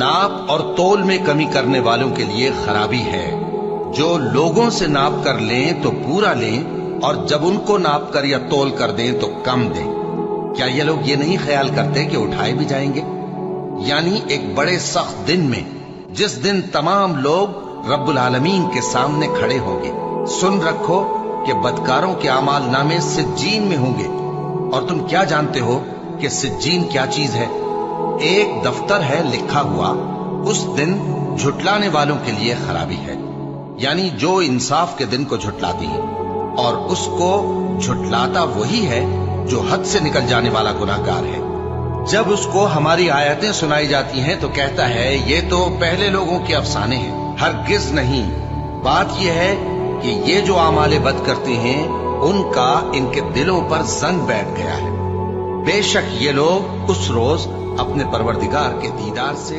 नाप और तोल में कमी करने वालों के लिए खराबी है। जो लोगों से नाप कर लें तो पूरा लें, और जब उनको नाप कर या तोल कर दें तो कम दें। क्या ये लोग ये नहीं ख्याल करते कि उठाए भी जाएंगे? यानी एक बड़े सख्त दिन में, जिस दिन तमाम लोग रब्बुल आलमीन के सामने खड़े होंगे। सुन रखो कि बदकारों के आमाल नामे सिज्जीन में होंगे। और तुम क्या जानते हो कि सिज्जीन क्या चीज है? एक दफ्तर है लिखा हुआ, उस दिन झुटलाने वालों के लिए खराबी है। यानी जो इंसाफ के दिन को झुटलाती है, और उसको झुटलाता वही है जो हद से निकल जाने वाला गुनाहगार है। जब उसको हमारी आयतें सुनाई जाती हैं तो कहता है ये तो पहले लोगों के अफसाने हैं। हरगिज नहीं, बात यह है कि ये जो आमाले बद करते हैं उनका इनके दिलों पर जंग बैठ गया है। बेशक ये लोग उस रोज अपने परवरदिगार के दीदार से